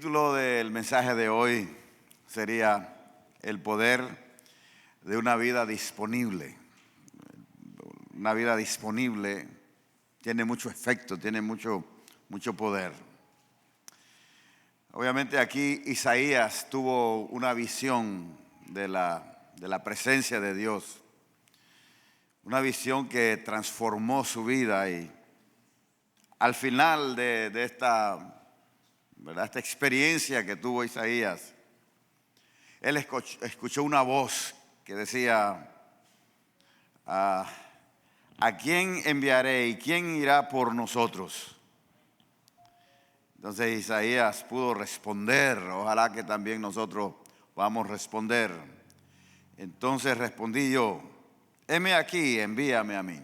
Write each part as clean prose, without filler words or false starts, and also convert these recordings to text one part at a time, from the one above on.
título del mensaje de hoy sería el poder de una vida disponible. Una vida disponible tiene mucho efecto, tiene mucho poder. Obviamente aquí Isaías tuvo una visión de la presencia de Dios, una visión que transformó su vida, y al final de esta experiencia que tuvo Isaías, él escuchó una voz que decía: ¿a quién enviaré y quién irá por nosotros? Entonces Isaías pudo responder. Ojalá que también nosotros podamos responder. Entonces respondí yo: heme aquí, envíame a mí.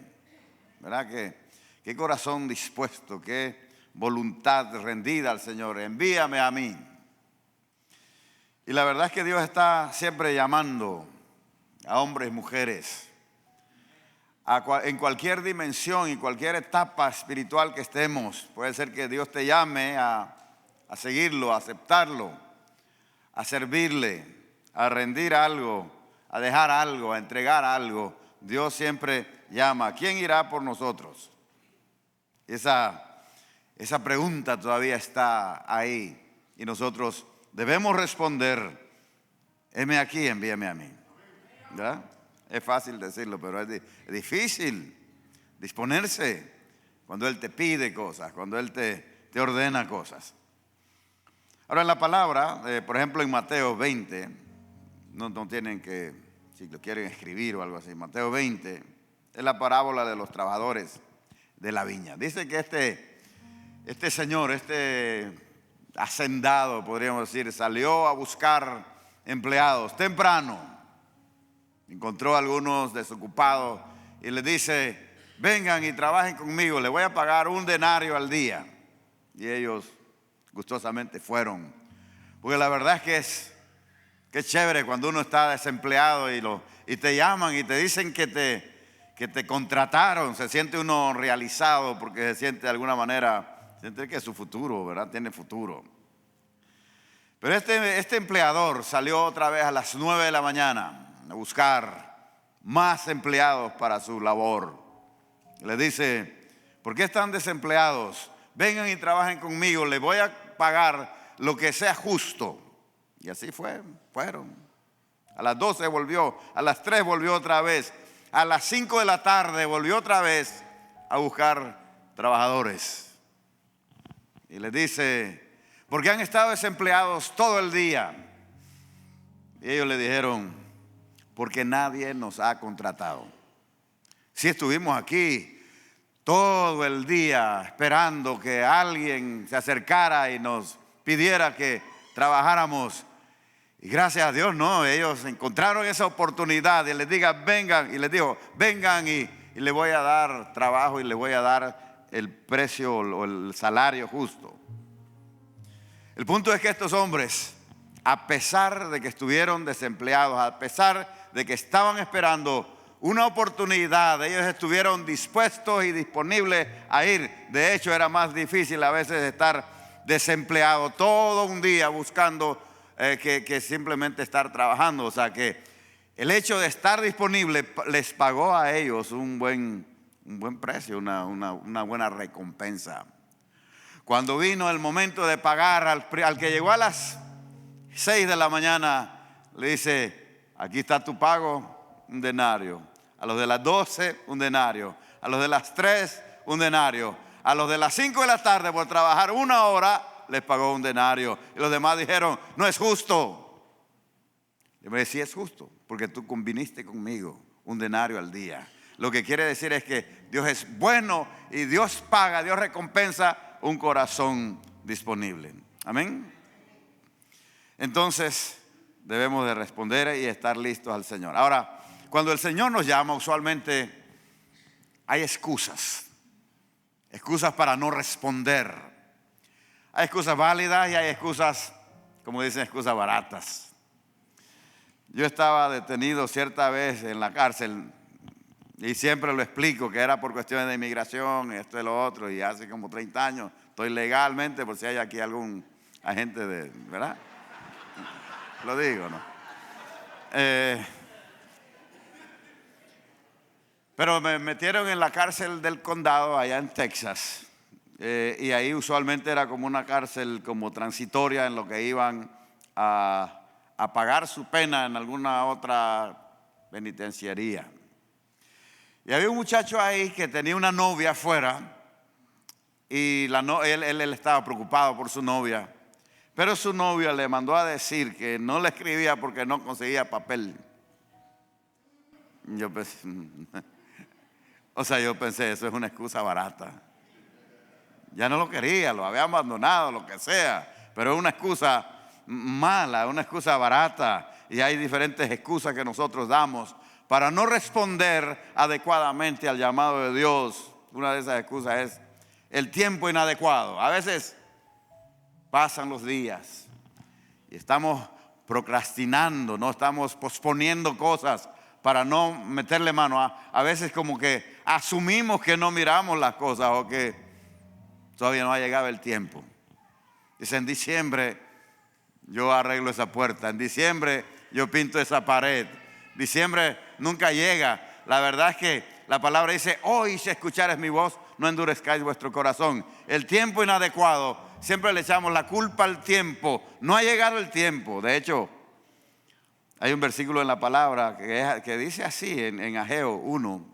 ¿Verdad que qué corazón dispuesto, qué voluntad rendida al Señor? Envíame a mí. Y la verdad es que Dios está siempre llamando a hombres y mujeres en cualquier dimensión y cualquier etapa espiritual que estemos. Puede ser que Dios te llame a seguirlo, a aceptarlo, a servirle, a rendir algo, a dejar algo, a entregar algo. Dios siempre llama. ¿Quién irá por nosotros? Esa pregunta todavía está ahí, y nosotros debemos responder: heme aquí, envíame a mí. ¿Verdad? Es fácil decirlo, pero es difícil disponerse cuando Él te pide cosas, cuando Él te ordena cosas. Ahora, en la palabra, por ejemplo en Mateo 20, no tienen que, si lo quieren escribir o algo así, Mateo 20 es la parábola de los trabajadores de la viña. Dice que este señor, este hacendado, podríamos decir, salió a buscar empleados temprano. Encontró a algunos desocupados y les dice: vengan y trabajen conmigo, les voy a pagar 1 denario al día. Y ellos gustosamente fueron. Porque la verdad es que es chévere cuando uno está desempleado y te llaman y te dicen que te contrataron. Se siente uno realizado, porque se siente de alguna manera, siente que es su futuro, ¿verdad? Tiene futuro. Pero este empleador salió otra vez a las 9 de la mañana a buscar más empleados para su labor. Le dice: ¿por qué están desempleados? Vengan y trabajen conmigo, les voy a pagar lo que sea justo. Y así fueron. A las 12 volvió, a las 3 volvió otra vez, a las 5 de la tarde volvió otra vez a buscar trabajadores. Y les dice: ¿por qué han estado desempleados todo el día? Y ellos le dijeron: porque nadie nos ha contratado. Si estuvimos aquí todo el día esperando que alguien se acercara y nos pidiera que trabajáramos. Y gracias a Dios, no, ellos encontraron esa oportunidad y les dijo: vengan y les voy a dar trabajo y les voy a dar el precio o el salario justo. El punto es que estos hombres, a pesar de que estuvieron desempleados, a pesar de que estaban esperando una oportunidad, ellos estuvieron dispuestos y disponibles a ir. De hecho, era más difícil a veces estar desempleado todo un día buscando que simplemente estar trabajando. O sea que el hecho de estar disponible les pagó a ellos un buen precio, una buena recompensa. Cuando vino el momento de pagar al que llegó a las 6 de la mañana, le dice: aquí está tu pago, 1 denario. A los de las 12, 1 denario. A los de las 3, 1 denario. A los de las 5 de la tarde, por trabajar 1 hora, les pagó 1 denario. Y los demás dijeron: no es justo. Yo me decía: sí es justo, porque tú conviniste conmigo 1 denario al día. Lo que quiere decir es que Dios es bueno y Dios paga, Dios recompensa un corazón disponible. Amén. Entonces debemos de responder y estar listos al Señor. Ahora, cuando el Señor nos llama, usualmente hay excusas para no responder. Hay excusas válidas y hay excusas, como dicen, excusas baratas. Yo estaba detenido cierta vez en la cárcel y siempre lo explico que era por cuestiones de inmigración, esto y lo otro, y hace como 30 años estoy legalmente, por si hay aquí algún Hay gente ¿verdad? Lo digo, ¿no? Pero me metieron en la cárcel del condado allá en Texas. Y ahí usualmente era como una cárcel como transitoria en lo que iban a pagar su pena en alguna otra penitenciaría. Y había un muchacho ahí que tenía una novia afuera y él estaba preocupado por su novia, pero su novia le mandó a decir que no le escribía porque no conseguía papel. Yo pensé, eso es una excusa barata. Ya no lo quería, lo había abandonado, lo que sea, pero es una excusa mala, una excusa barata. Y hay diferentes excusas que nosotros damos para no responder adecuadamente al llamado de Dios. Una de esas excusas es el tiempo inadecuado. A veces pasan los días y estamos procrastinando, no estamos posponiendo cosas para no meterle mano. A veces como que asumimos que no miramos las cosas o que todavía no ha llegado el tiempo. Dice, en diciembre yo arreglo esa puerta, en diciembre yo pinto esa pared. Diciembre nunca llega. La verdad es que la palabra dice, hoy si escuchares mi voz, no endurezcáis vuestro corazón. El tiempo inadecuado, siempre le echamos la culpa al tiempo. No ha llegado el tiempo. De hecho, hay un versículo en la palabra que dice así en Ageo 1.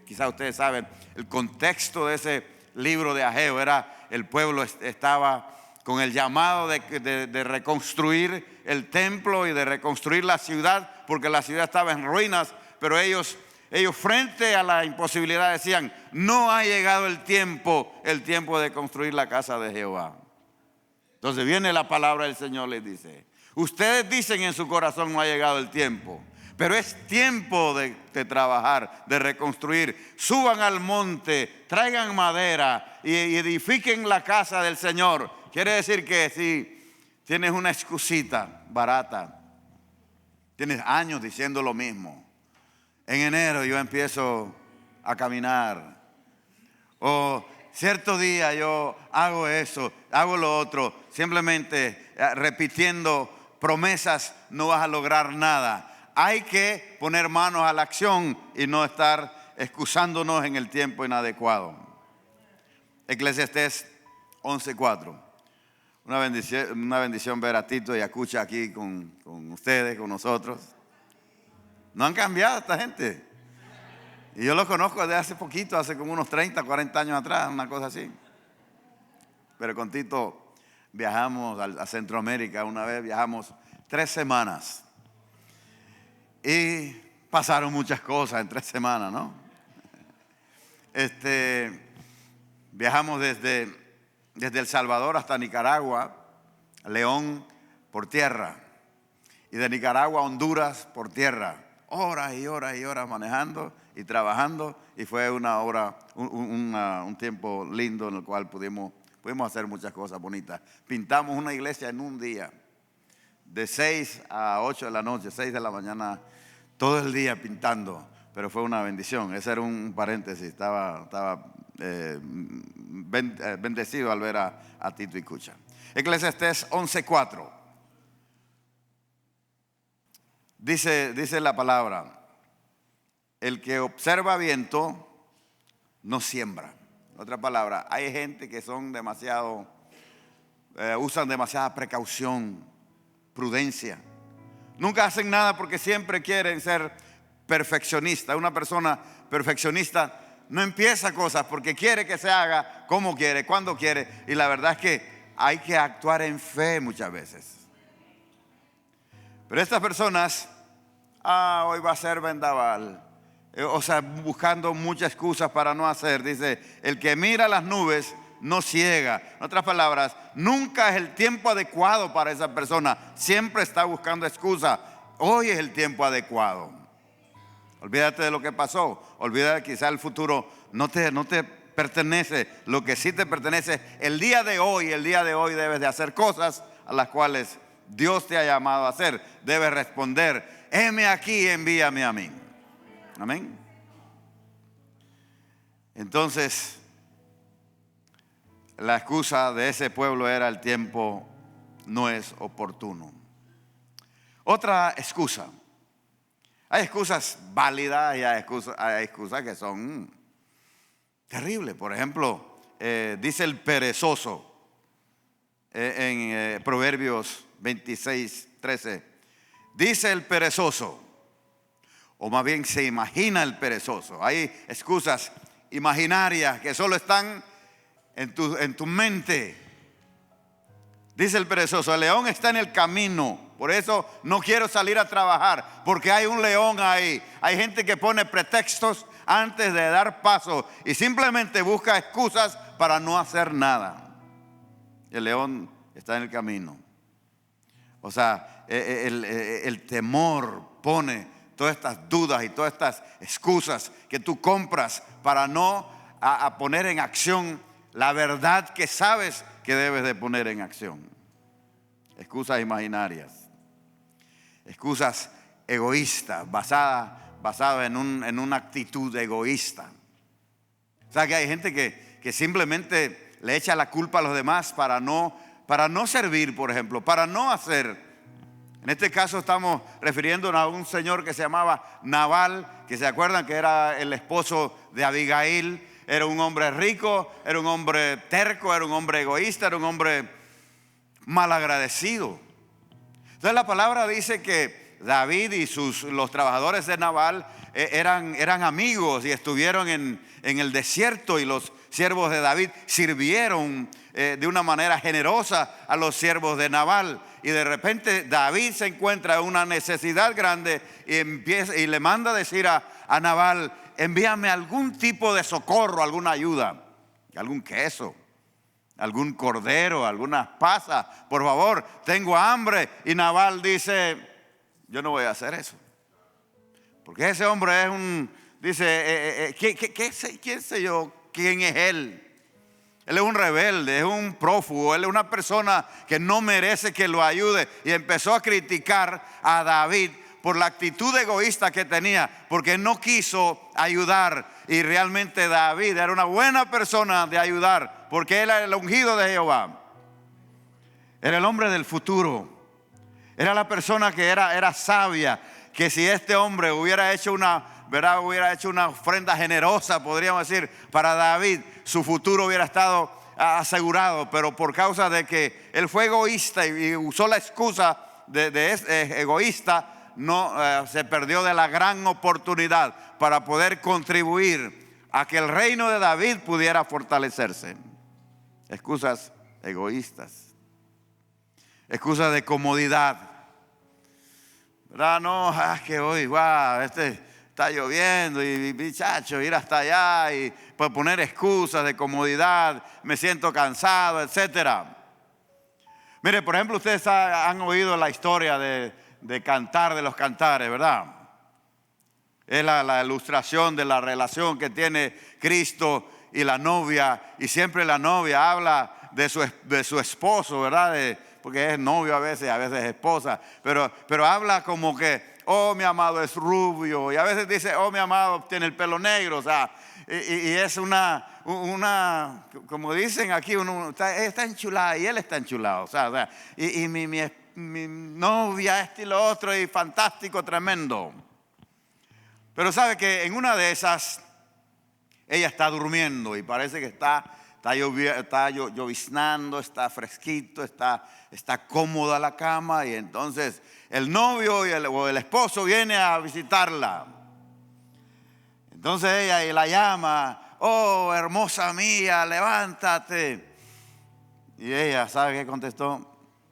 Quizás ustedes saben, el contexto de ese libro de Ageo era el pueblo estaba con el llamado de reconstruir el templo y de reconstruir la ciudad, porque la ciudad estaba en ruinas, pero ellos frente a la imposibilidad decían, no ha llegado el tiempo de construir la casa de Jehová. Entonces viene la palabra del Señor, les dice, ustedes dicen en su corazón no ha llegado el tiempo, pero es tiempo de trabajar, de reconstruir. Suban al monte, traigan madera y edifiquen la casa del Señor. Quiere decir que si tienes una excusita barata, tienes años diciendo lo mismo. En enero yo empiezo a caminar. O cierto día yo hago eso, hago lo otro. Simplemente repitiendo promesas no vas a lograr nada. Hay que poner manos a la acción y no estar excusándonos en el tiempo inadecuado. Eclesiastés 11:4. Una bendición ver a Tito y a Cucha aquí con ustedes, con nosotros. No han cambiado esta gente. Y yo los conozco desde hace poquito, hace como unos 30, 40 años atrás, una cosa así. Pero con Tito viajamos a Centroamérica una vez, viajamos 3 semanas. Y pasaron muchas cosas en 3 semanas, ¿no? Viajamos desde El Salvador hasta Nicaragua, León por tierra, y de Nicaragua a Honduras por tierra, horas y horas y horas manejando y trabajando, y fue un tiempo lindo en el cual pudimos hacer muchas cosas bonitas. Pintamos una iglesia en un día, de 6 a 8 de la noche, 6 de la mañana, todo el día pintando, pero fue una bendición. Ese era un paréntesis, estaba bendecido al ver a Tito y Cucha. Eclesiastés 11:4. Dice la palabra, el que observa viento no siembra. Otra palabra, hay gente que son usan demasiada precaución, prudencia. Nunca hacen nada porque siempre quieren ser perfeccionistas. Una persona perfeccionista no empieza cosas porque quiere que se haga como quiere, cuando quiere. Y la verdad es que hay que actuar en fe muchas veces. Pero estas personas, hoy va a ser vendaval. Buscando muchas excusas para no hacer. Dice, el que mira las nubes no ciega. En otras palabras, nunca es el tiempo adecuado para esa persona. Siempre está buscando excusas. Hoy es el tiempo adecuado. Olvídate de lo que pasó. Olvídate que quizá el futuro no te pertenece. Lo que sí te pertenece, el día de hoy debes de hacer cosas a las cuales Dios te ha llamado a hacer. Debes responder, heme aquí, envíame a mí. Amén. Entonces, la excusa de ese pueblo era el tiempo no es oportuno. Otra excusa. Hay excusas válidas y hay excusas que son terribles. Por ejemplo, dice el perezoso en Proverbios 26:13. Dice el perezoso, o más bien se imagina el perezoso. Hay excusas imaginarias que solo están en tu mente. Dice el perezoso, el león está en el camino, por eso no quiero salir a trabajar, porque hay un león ahí. Hay gente que pone pretextos antes de dar paso y simplemente busca excusas para no hacer nada. El león está en el camino. O sea, el temor pone todas estas dudas y todas estas excusas que tú compras para no a poner en acción la verdad que sabes que debes de poner en acción. Excusas imaginarias, excusas egoístas, basadas en una actitud egoísta. O sea, que hay gente que simplemente le echa la culpa a los demás para no servir, por ejemplo, para no hacer. En este caso estamos refiriéndonos a un señor que se llamaba Nabal, que se acuerdan que era el esposo de Abigail. Era un hombre rico, era un hombre terco, era un hombre egoísta, era un hombre malagradecido. Entonces la palabra dice que David y los trabajadores de Nabal eran amigos y estuvieron en el desierto, y los siervos de David sirvieron de una manera generosa a los siervos de Nabal. Y de repente David se encuentra en una necesidad grande y le manda a decir a Nabal: envíame algún tipo de socorro, alguna ayuda, algún queso, algún cordero, algunas pasas, por favor, tengo hambre. Y Nabal dice: yo no voy a hacer eso, porque ese hombre dice, ¿quién sé yo? ¿Quién es él? Él es un rebelde, es un prófugo, él es una persona que no merece que lo ayude. Y empezó a criticar a David por la actitud egoísta que tenía, porque no quiso ayudar. Y realmente David era una buena persona de ayudar, porque él era el ungido de Jehová, era el hombre del futuro, era la persona que era sabia, que si este hombre hubiera hecho hubiera hecho una ofrenda generosa, podríamos decir, para David, su futuro hubiera estado asegurado. Pero por causa de que él fue egoísta y usó la excusa de egoísta, se perdió de la gran oportunidad para poder contribuir a que el reino de David pudiera fortalecerse. Excusas egoístas, excusas de comodidad, ¿verdad? No, que hoy, está lloviendo y muchacho, ir hasta allá y pues poner excusas de comodidad, me siento cansado, etcétera. Mire, por ejemplo, ustedes han oído la historia de Cantar de los Cantares, ¿verdad? Es la ilustración de la relación que tiene Cristo y la novia, y siempre la novia habla de su esposo, ¿verdad? Porque es novio a veces es esposa, pero habla como que: oh, mi amado es rubio, y a veces dice: oh, mi amado tiene el pelo negro. O sea, y es una como dicen aquí, uno está enchulada y él está enchulado. O sea, y mi novia, y lo otro, y fantástico, tremendo. Pero sabe que en una de esas ella está durmiendo y parece que está lloviznando, está fresquito, está cómoda la cama, y entonces el novio o el esposo viene a visitarla. Entonces ella la llama: oh, hermosa mía, levántate. Y ella, ¿sabe qué contestó?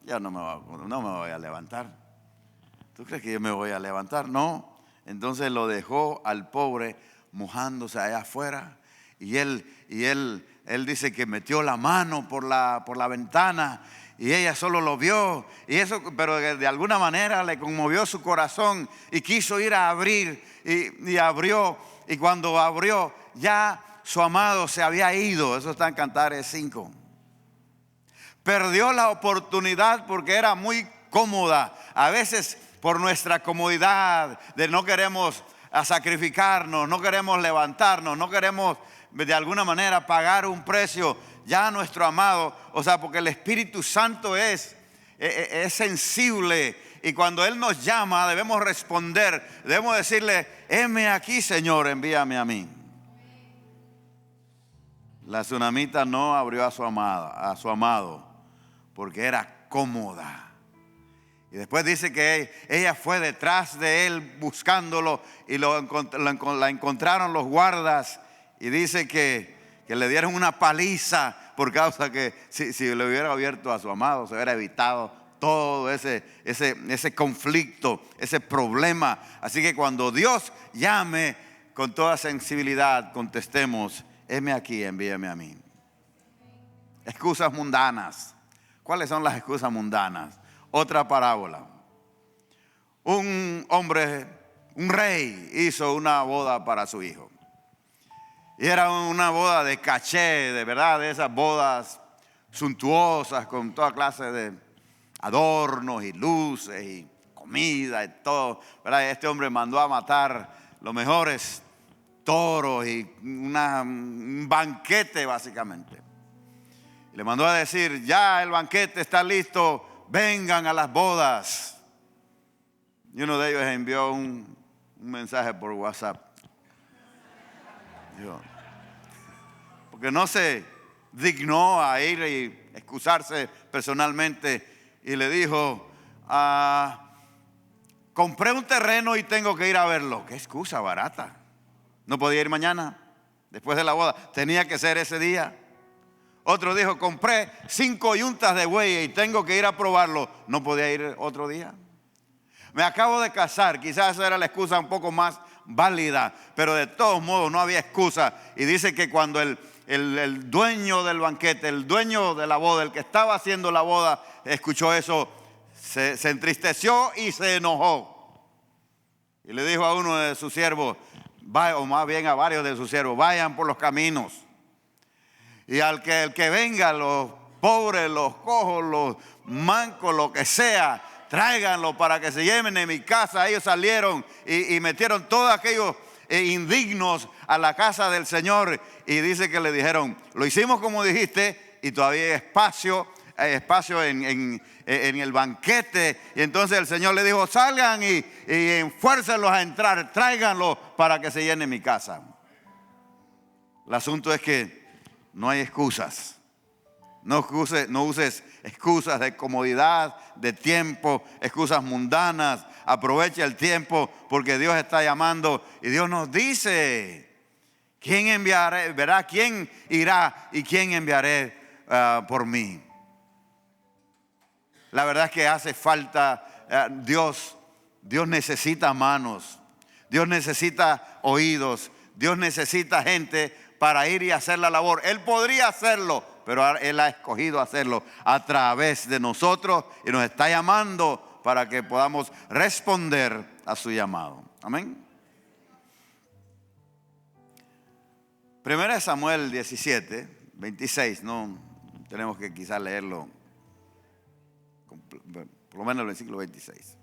Ya no me voy a levantar. ¿Tú crees que yo me voy a levantar? No. Entonces lo dejó al pobre mojándose allá afuera, y él dice que metió la mano por la ventana, y ella solo lo vio, pero de alguna manera le conmovió su corazón y quiso ir a abrir, y abrió, y cuando abrió ya su amado se había ido. Eso está en Cantares 5. Perdió la oportunidad porque era muy cómoda. A veces por nuestra comodidad de no queremos sacrificarnos, no queremos levantarnos, no queremos de alguna manera pagar un precio, ya nuestro amado, o sea, porque el Espíritu Santo es es sensible. Y cuando Él nos llama, debemos responder. Debemos decirle: heme aquí, Señor, envíame a mí. La tsunamita no abrió a su amado, porque era cómoda. Y después dice que ella fue detrás de él buscándolo, y la encontraron los guardas, y dice que le dieron una paliza, por causa que si le hubiera abierto a su amado, se hubiera evitado todo ese conflicto, ese problema. Así que cuando Dios llame, con toda sensibilidad contestemos: heme aquí, envíame a mí. Excusas mundanas. ¿Cuáles son las excusas mundanas? Otra parábola. Un rey hizo una boda para su hijo. Y era una boda de caché, de verdad, de esas bodas suntuosas, con toda clase de adornos y luces y comida y todo, ¿verdad? Este hombre mandó a matar los mejores toros y un banquete, básicamente. Le mandó a decir: ya el banquete está listo, vengan a las bodas. Y uno de ellos envió un mensaje por WhatsApp. Porque no se dignó a ir y excusarse personalmente. Y le dijo: compré un terreno y tengo que ir a verlo. Qué excusa barata. No podía ir mañana, después de la boda. Tenía que ser ese día. Otro dijo: compré 5 yuntas de buey y tengo que ir a probarlo. No podía ir otro día. Me acabo de casar. Quizás esa era la excusa un poco más válida, pero de todos modos no había excusa. Y dice que cuando el dueño del banquete, el dueño de la boda, el que estaba haciendo la boda, escuchó eso, se entristeció y se enojó. Y le dijo a uno de sus siervos, o más bien a varios de sus siervos: vayan por los caminos. Y el que venga, los pobres, los cojos, los mancos, lo que sea, tráiganlo para que se lleven en mi casa. Ellos salieron y metieron todos aquellos indignos a la casa del Señor. Y dice que le dijeron: lo hicimos como dijiste, y todavía hay espacio en el banquete. Y entonces el Señor le dijo: salgan y enfuércenlos a entrar, tráiganlos para que se llene mi casa. El asunto es que no hay excusas. No uses excusas de comodidad, de tiempo, excusas mundanas. Aprovecha el tiempo, porque Dios está llamando y Dios nos dice: ¿quién enviaré? Verá quién irá y quién enviaré por mí. La verdad es que hace falta Dios necesita manos, Dios necesita oídos, Dios necesita gente para ir y hacer la labor. Él podría hacerlo, pero Él ha escogido hacerlo a través de nosotros y nos está llamando para que podamos responder a su llamado. Amén. 1 Samuel 17, 26, no tenemos que quizás leerlo, por lo menos el versículo 26.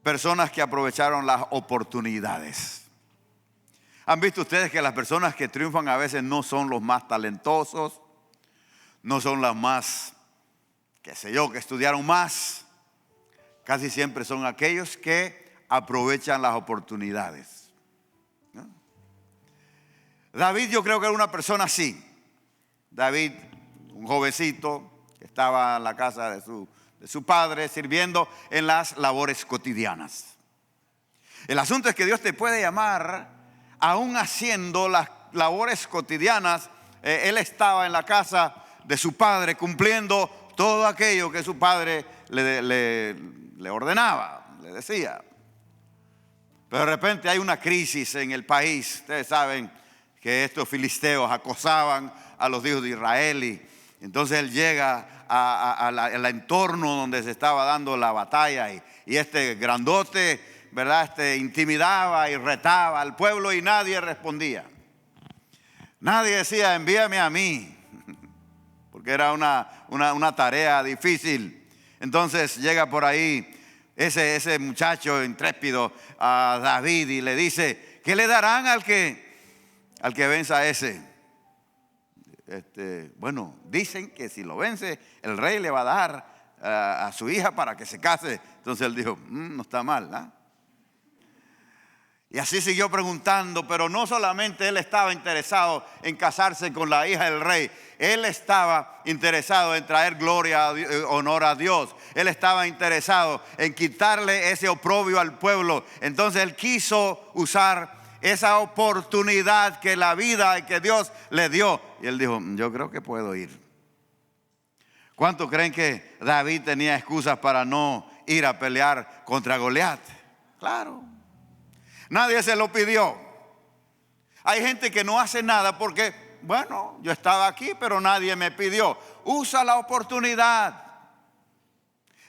Personas que aprovecharon las oportunidades. ¿Han visto ustedes que las personas que triunfan a veces no son los más talentosos? No son las más, que estudiaron más. Casi siempre son aquellos que aprovechan las oportunidades, ¿no? David, yo creo que era una persona así. David, un jovencito que estaba en la casa de su padre, sirviendo en las labores cotidianas. El asunto es que Dios te puede llamar aún haciendo las labores cotidianas. Él estaba en la casa de su padre cumpliendo todo aquello que su padre le ordenaba, le decía. Pero de repente hay una crisis en el país. Ustedes saben que estos filisteos acosaban a los hijos de Israel, y entonces él llega al entorno donde se estaba dando la batalla, y este grandote, ¿verdad? Intimidaba y retaba al pueblo y nadie respondía. Nadie decía: envíame a mí, porque era una tarea difícil. Entonces llega por ahí ese muchacho intrépido a David y le dice: ¿qué le darán al que venza a ese? Bueno, dicen que si lo vence, el rey le va a dar a su hija para que se case. Entonces él dijo, no está mal, ¿no? Y así siguió preguntando, pero no solamente él estaba interesado en casarse con la hija del rey. Él estaba interesado en traer gloria, honor a Dios. Él estaba interesado en quitarle ese oprobio al pueblo. Entonces él quiso usar esa oportunidad que la vida y que Dios le dio. Y él dijo, yo creo que puedo ir. ¿Cuántos creen que David tenía excusas para no ir a pelear contra Goliat? Claro. Nadie se lo pidió. Hay gente que no hace nada porque, bueno, yo estaba aquí, pero nadie me pidió. Usa la oportunidad.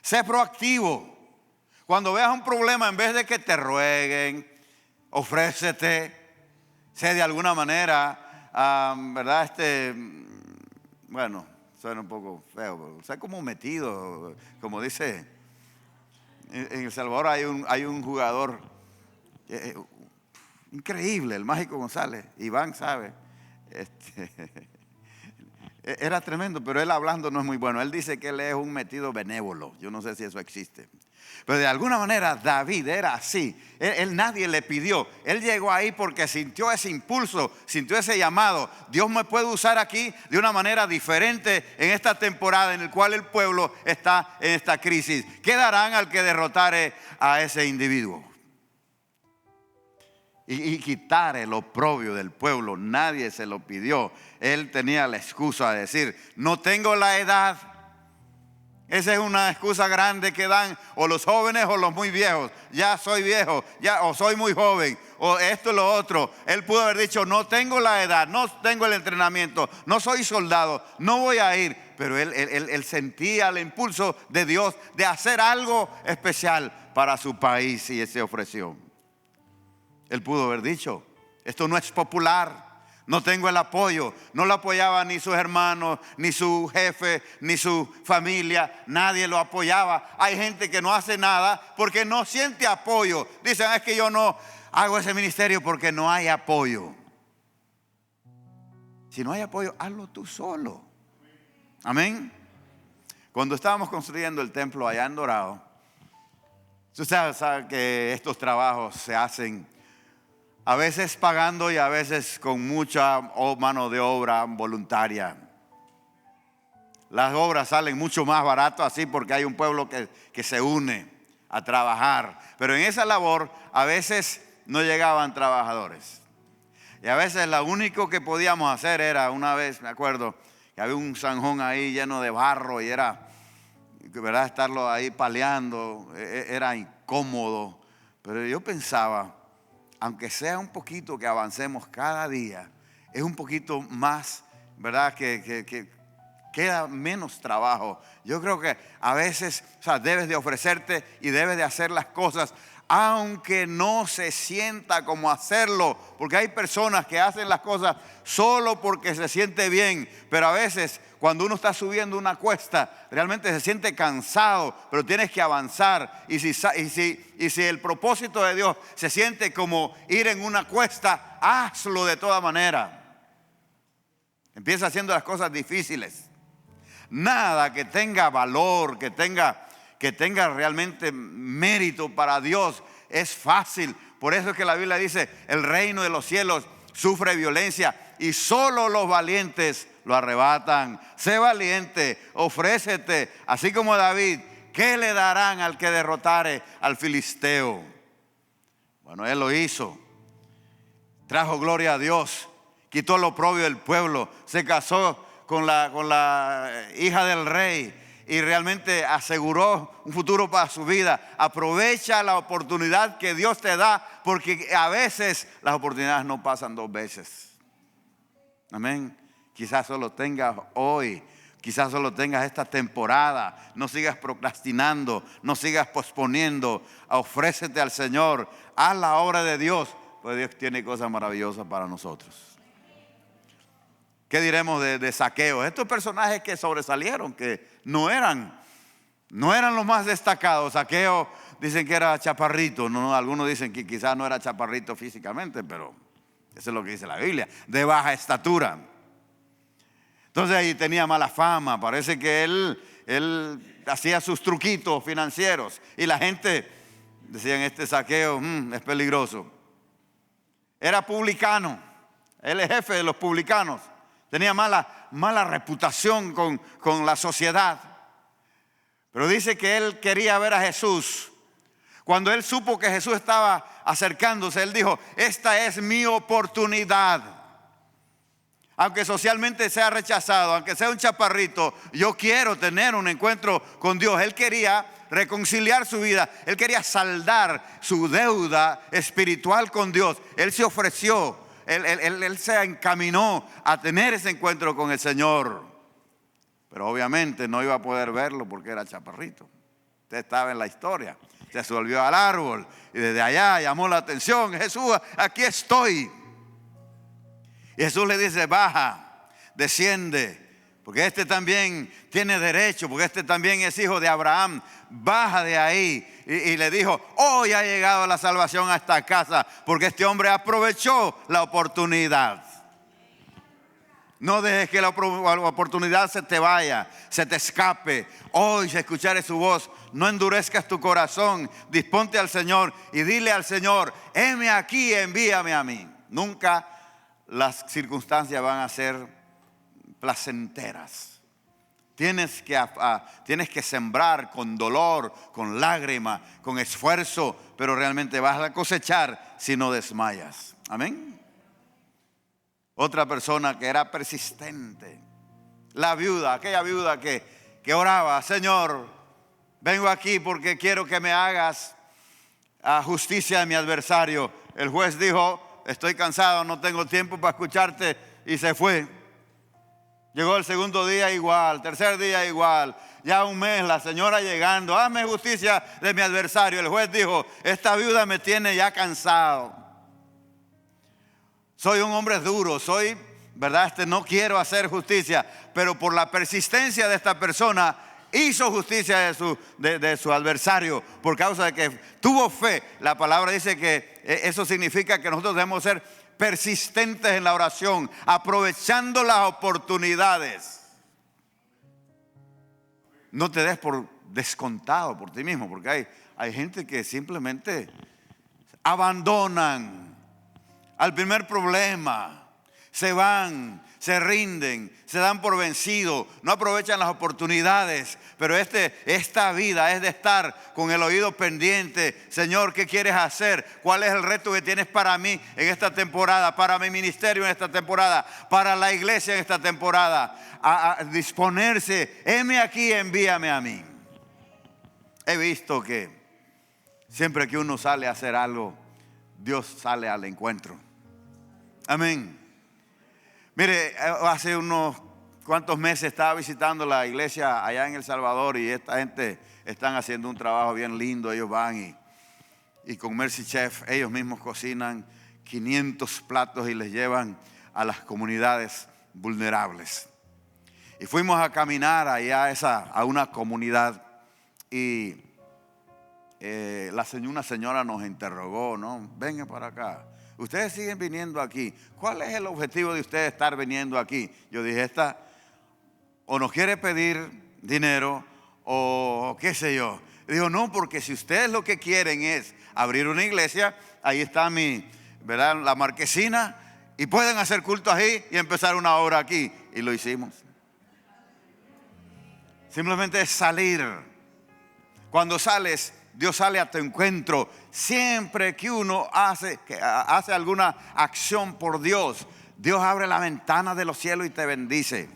Sé proactivo. Cuando veas un problema, en vez de que te rueguen, ofrécete. Sé de alguna manera, ¿verdad? Bueno, suena un poco feo, pero sé como metido, como dice. En El Salvador hay un jugador increíble, el Mágico González. Iván sabe. Era tremendo, pero él hablando no es muy bueno. Él dice que él es un metido benévolo. Yo no sé si eso existe. Pero de alguna manera David era así. Él nadie le pidió. Él llegó ahí porque sintió ese impulso, sintió ese llamado. Dios me puede usar aquí de una manera diferente en esta temporada en la cual el pueblo está en esta crisis. ¿Qué darán al que derrotare a ese individuo? Y quitar el oprobio del pueblo. Nadie se lo pidió. Él tenía la excusa de decir, no tengo la edad. Esa es una excusa grande que dan o los jóvenes o los muy viejos. Ya soy viejo, ya, o soy muy joven, o esto y lo otro. Él pudo haber dicho, no tengo la edad, no tengo el entrenamiento, no soy soldado, no voy a ir. Pero él sentía el impulso de Dios de hacer algo especial para su país y se ofreció. Él pudo haber dicho, esto no es popular, no tengo el apoyo. No lo apoyaba ni sus hermanos, ni su jefe, ni su familia. Nadie lo apoyaba. Hay gente que no hace nada porque no siente apoyo. Dicen, es que yo no hago ese ministerio porque no hay apoyo. Si no hay apoyo, hazlo tú solo. Amén. Cuando estábamos construyendo el templo allá en Dorado, usted sabe que estos trabajos se hacen a veces pagando y a veces con mucha mano de obra voluntaria. Las obras salen mucho más barato así porque hay un pueblo que se une a trabajar. Pero en esa labor a veces no llegaban trabajadores. Y a veces lo único que podíamos hacer era, una vez me acuerdo, que había un zanjón ahí lleno de barro y era, ¿verdad?, estarlo ahí paleando, era incómodo. Pero yo pensaba, aunque sea un poquito que avancemos cada día, es un poquito más, ¿verdad?, que queda menos trabajo. Yo creo que a veces, debes de ofrecerte y debes de hacer las cosas, aunque no se sienta como hacerlo, porque hay personas que hacen las cosas solo porque se siente bien, pero a veces cuando uno está subiendo una cuesta, realmente se siente cansado, pero tienes que avanzar. Y si el propósito de Dios se siente como ir en una cuesta, hazlo de toda manera. Empieza haciendo las cosas difíciles. Nada que tenga valor, que tenga realmente mérito para Dios es fácil. Por eso es que la Biblia dice, el reino de los cielos sufre violencia y solo los valientes lo arrebatan. Sé valiente, ofrécete, así como David. ¿Qué le darán al que derrotare al filisteo? Bueno, él lo hizo. Trajo gloria a Dios, quitó el oprobio del pueblo, se casó con la hija del rey y realmente aseguró un futuro para su vida. Aprovecha la oportunidad que Dios te da, porque a veces las oportunidades no pasan dos veces. Amén. Quizás solo tengas hoy, quizás solo tengas esta temporada. No sigas procrastinando, no sigas posponiendo. Ofrécete al Señor, haz la obra de Dios, pues Dios tiene cosas maravillosas para nosotros. ¿Qué diremos de Zaqueo? Estos personajes que sobresalieron, que no eran los más destacados. Zaqueo dicen que era chaparrito, no, algunos dicen que quizás no era chaparrito físicamente, pero eso es lo que dice la Biblia, de baja estatura. Entonces ahí tenía mala fama, parece que él él hacía sus truquitos financieros. Y la gente decían, este Zaqueo es peligroso. Era publicano. Él es jefe de los publicanos. Tenía mala reputación con la sociedad. Pero dice que él quería ver a Jesús. Cuando él supo que Jesús estaba acercándose, él dijo, esta es mi oportunidad. Aunque socialmente sea rechazado, aunque sea un chaparrito, yo quiero tener un encuentro con Dios. Él quería reconciliar su vida. Él quería saldar su deuda espiritual con Dios. Él se ofreció. Él se encaminó a tener ese encuentro con el Señor. Pero obviamente no iba a poder verlo porque era chaparrito. Usted estaba en la historia. Se subió al árbol y desde allá llamó la atención. Jesús, aquí estoy. Y Jesús le dice, baja, desciende, porque este también tiene derecho, porque este también es hijo de Abraham. Baja de ahí. Y le dijo, hoy ha llegado la salvación a esta casa, porque este hombre aprovechó la oportunidad. No dejes que la oportunidad se te vaya, se te escape. Hoy, si escuchares su voz, no endurezcas tu corazón. Disponte al Señor y dile al Señor, heme aquí, envíame a mí. Nunca las circunstancias van a ser placenteras. Tienes que sembrar con dolor, con lágrima, con esfuerzo, pero realmente vas a cosechar si no desmayas. Amén. Otra persona que era persistente, la viuda, aquella viuda que oraba, Señor, vengo aquí porque quiero que me hagas justicia de mi adversario. El juez dijo, estoy cansado, no tengo tiempo para escucharte, y se fue. Llegó el segundo día igual, tercer día igual, ya un mes, la señora llegando, hazme justicia de mi adversario. El juez dijo, esta viuda me tiene ya cansado. Soy un hombre duro, ¿verdad? No quiero hacer justicia, pero por la persistencia de esta persona hizo justicia de su adversario por causa de que tuvo fe. La palabra dice que eso significa que nosotros debemos ser persistentes en la oración, aprovechando las oportunidades. No te des por descontado por ti mismo, porque hay gente que simplemente abandonan al primer problema, se van, se rinden, se dan por vencidos, no aprovechan las oportunidades. Pero esta vida es de estar con el oído pendiente. Señor, ¿qué quieres hacer? ¿Cuál es el reto que tienes para mí en esta temporada? Para mi ministerio en esta temporada, para la iglesia en esta temporada. A disponerse, heme aquí, envíame a mí. He visto que siempre que uno sale a hacer algo, Dios sale al encuentro. Amén. Mire, hace unos cuantos meses estaba visitando la iglesia allá en El Salvador, y esta gente están haciendo un trabajo bien lindo. Ellos van y con Mercy Chef ellos mismos cocinan 500 platos y les llevan a las comunidades vulnerables. Y fuimos a caminar allá a una comunidad, y una señora nos interrogó, ¿no? Venga para acá. Ustedes siguen viniendo aquí. ¿Cuál es el objetivo de ustedes estar viniendo aquí? Yo dije, esta o nos quiere pedir dinero o qué sé yo. Dijo, no, porque si ustedes lo que quieren es abrir una iglesia, ahí está ¿verdad? La marquesina, y pueden hacer culto ahí y empezar una obra aquí. Y lo hicimos. Simplemente es salir. Cuando sales, Dios sale a tu encuentro. Siempre que uno hace alguna acción por Dios, Dios abre la ventana de los cielos y te bendice.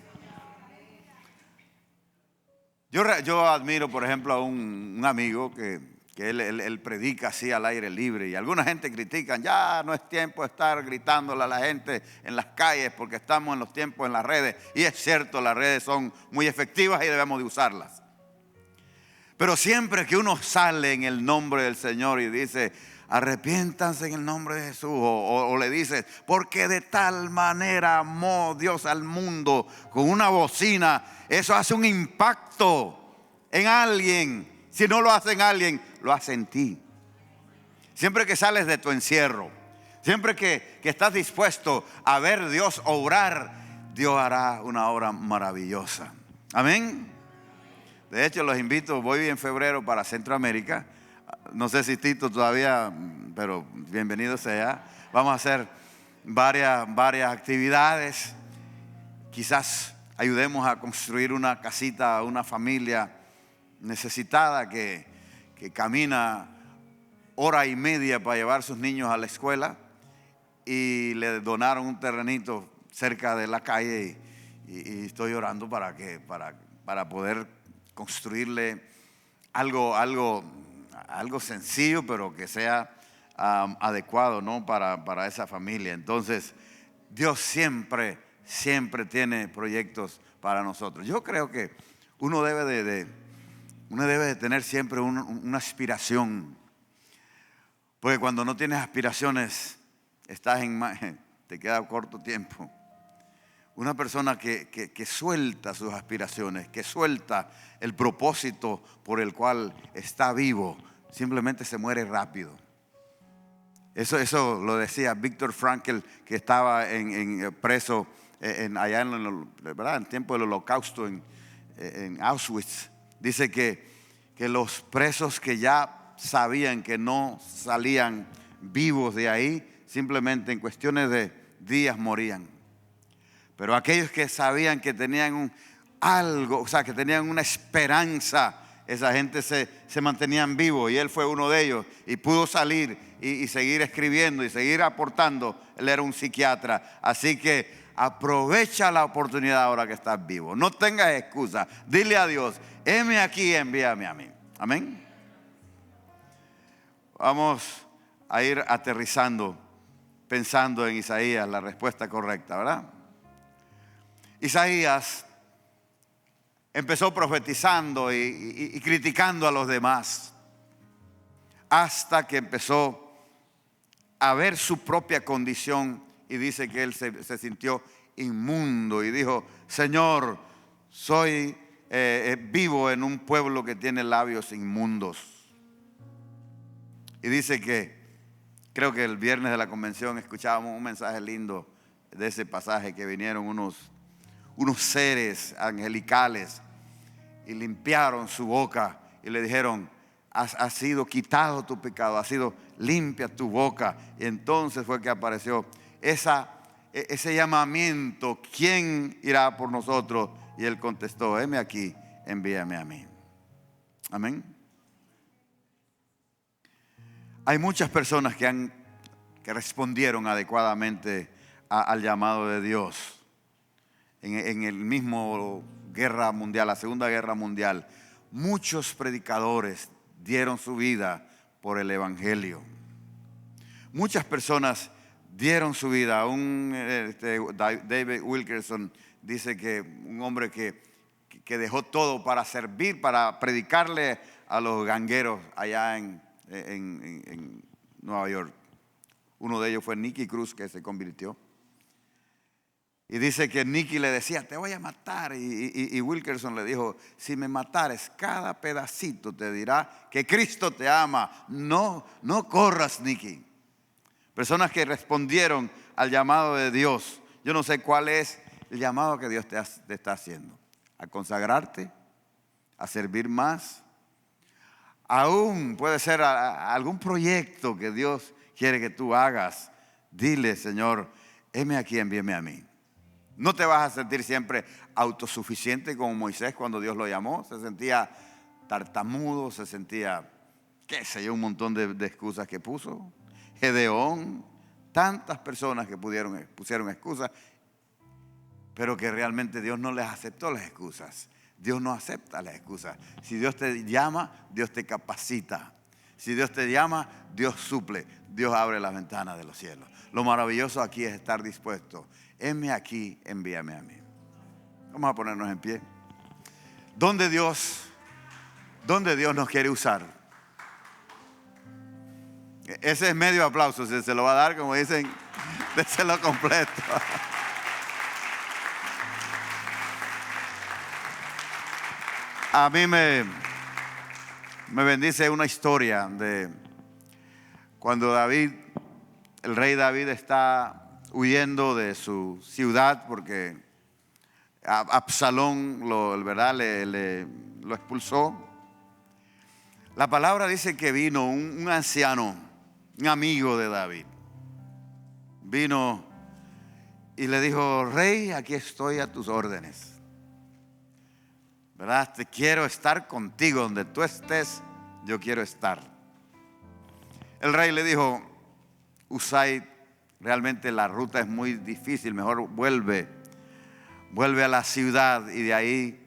Yo admiro, por ejemplo, a un amigo que él predica así al aire libre, y alguna gente critica, ya no es tiempo de estar gritándole a la gente en las calles porque estamos en los tiempos en las redes. Y es cierto, las redes son muy efectivas y debemos de usarlas. Pero siempre que uno sale en el nombre del Señor y dice, arrepiéntanse en el nombre de Jesús, o le dices, porque de tal manera amó Dios al mundo, con una bocina, eso hace un impacto en alguien. Si no lo hace en alguien, lo hace en ti. Siempre que sales de tu encierro, siempre que estás dispuesto a ver Dios obrar, Dios hará una obra maravillosa. Amén. De hecho, los invito, voy en febrero para Centroamérica. No sé si Tito todavía, pero bienvenido sea. Vamos a hacer varias actividades. Quizás ayudemos a construir una casita a una familia necesitada que camina hora y media para llevar a sus niños a la escuela, y le donaron un terrenito cerca de la calle y estoy orando para poder construirle algo sencillo, pero que sea adecuado, ¿no? para esa familia. Entonces, Dios siempre tiene proyectos para nosotros. Yo creo que uno debe de tener siempre una aspiración, porque cuando no tienes aspiraciones te queda corto tiempo. Una persona que suelta sus aspiraciones, que suelta el propósito por el cual está vivo, simplemente se muere rápido. Eso lo decía Viktor Frankl, que estaba preso allá en el tiempo del Holocausto en Auschwitz. Dice que los presos que ya sabían que no salían vivos de ahí, simplemente en cuestiones de días morían. Pero aquellos que sabían que tenían que tenían una esperanza, esa gente se mantenían vivos, y él fue uno de ellos y pudo salir y seguir escribiendo y seguir aportando. Él era un psiquiatra. Así que aprovecha la oportunidad ahora que estás vivo. No tengas excusa. Dile a Dios: heme aquí, envíame a mí. Amén. Vamos a ir aterrizando, pensando en Isaías, la respuesta correcta, ¿verdad? Isaías empezó profetizando y criticando a los demás, hasta que empezó a ver su propia condición, y dice que él se sintió inmundo y dijo: Señor, soy vivo en un pueblo que tiene labios inmundos. Y dice que, creo que el viernes de la convención escuchábamos un mensaje lindo de ese pasaje, que vinieron unos seres angelicales y limpiaron su boca y le dijeron: ha sido quitado tu pecado, ha sido limpia tu boca. Y entonces fue que apareció ese llamamiento: ¿quién irá por nosotros? Y él contestó: heme aquí, envíame a mí. Amén. Hay muchas personas que respondieron adecuadamente al llamado de Dios. En el mismo guerra mundial, la Segunda Guerra Mundial, muchos predicadores dieron su vida por el evangelio. Muchas personas dieron su vida. David Wilkerson dice que un hombre que dejó todo para servir, para predicarle a los gangueros allá en Nueva York. Uno de ellos fue Nicky Cruz, que se convirtió. Y dice que Nicky le decía: te voy a matar. Y Wilkerson le dijo: si me matares, cada pedacito te dirá que Cristo te ama. No corras, Nicky. Personas que respondieron al llamado de Dios. Yo no sé cuál es el llamado que Dios te está haciendo: a consagrarte, a servir más. Aún puede ser algún proyecto que Dios quiere que tú hagas. Dile: Señor, heme aquí, envíame a mí. No te vas a sentir siempre autosuficiente como Moisés cuando Dios lo llamó. Se sentía tartamudo, se sentía, qué sé yo, un montón de excusas que puso. Gedeón, tantas personas que pusieron excusas, pero que realmente Dios no les aceptó las excusas. Dios no acepta las excusas. Si Dios te llama, Dios te capacita. Si Dios te llama, Dios suple. Dios abre las ventanas de los cielos. Lo maravilloso aquí es estar dispuesto. Heme aquí, envíame a mí. Vamos a ponernos en pie. ¿Dónde Dios nos quiere usar? Ese es medio aplauso. Si se lo va a dar, como dicen, déselo completo. A mí me bendice una historia de cuando el rey David está huyendo de su ciudad porque Absalón le lo expulsó. La palabra dice que vino un anciano, un amigo de David. Vino y le dijo: rey, aquí estoy a tus órdenes. ¿Verdad? Te quiero estar contigo, donde tú estés, yo quiero estar. El rey le dijo: Usai, realmente la ruta es muy difícil, mejor vuelve a la ciudad y de ahí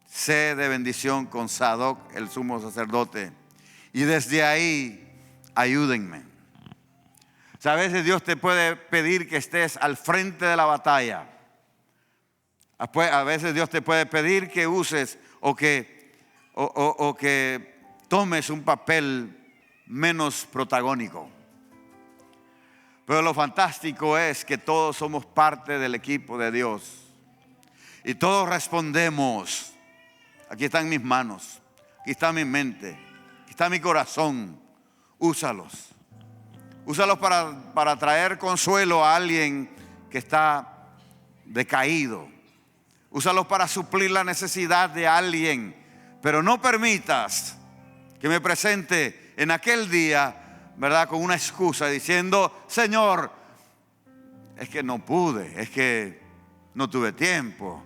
sé de bendición con Sadoc, el sumo sacerdote, y desde ahí ayúdenme. O sea, a veces Dios te puede pedir que estés al frente de la batalla. A veces Dios te puede pedir que uses o que tomes un papel menos protagónico. Pero lo fantástico es que todos somos parte del equipo de Dios. Y todos respondemos. Aquí están mis manos, aquí está mi mente, aquí está mi corazón. Úsalos. Úsalos para traer consuelo a alguien que está decaído. Úsalos para suplir la necesidad de alguien. Pero no permitas que me presente en aquel día, ¿verdad?, con una excusa diciendo: Señor, es que no pude, es que no tuve tiempo,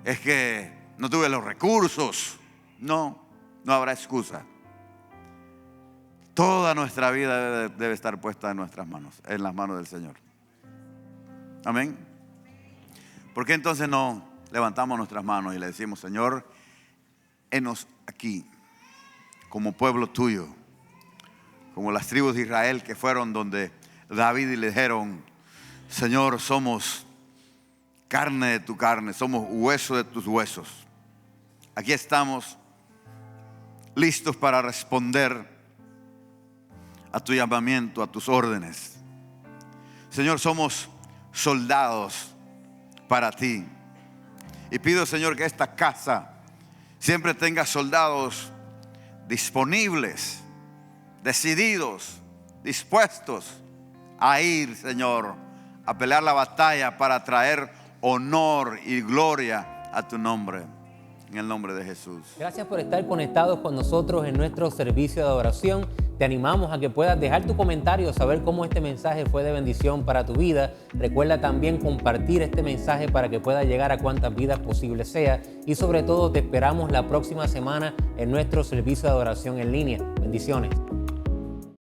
es que no tuve los recursos. No habrá excusa. Toda nuestra vida debe estar puesta en nuestras manos, en las manos del Señor. Amén. ¿Por qué entonces no levantamos nuestras manos y le decimos: Señor, henos aquí como pueblo tuyo, como las tribus de Israel que fueron donde David y le dijeron: Señor, somos carne de tu carne, somos hueso de tus huesos. Aquí estamos listos para responder a tu llamamiento, a tus órdenes. Señor, somos soldados para ti. Y pido, Señor, que esta casa siempre tenga soldados disponibles, decididos, dispuestos a ir, Señor, a pelear la batalla para traer honor y gloria a tu nombre. En el nombre de Jesús. Gracias por estar conectados con nosotros en nuestro servicio de adoración. Te animamos a que puedas dejar tu comentario, saber cómo este mensaje fue de bendición para tu vida. Recuerda también compartir este mensaje para que pueda llegar a cuantas vidas posible sea. Y sobre todo te esperamos la próxima semana en nuestro servicio de adoración en línea. Bendiciones.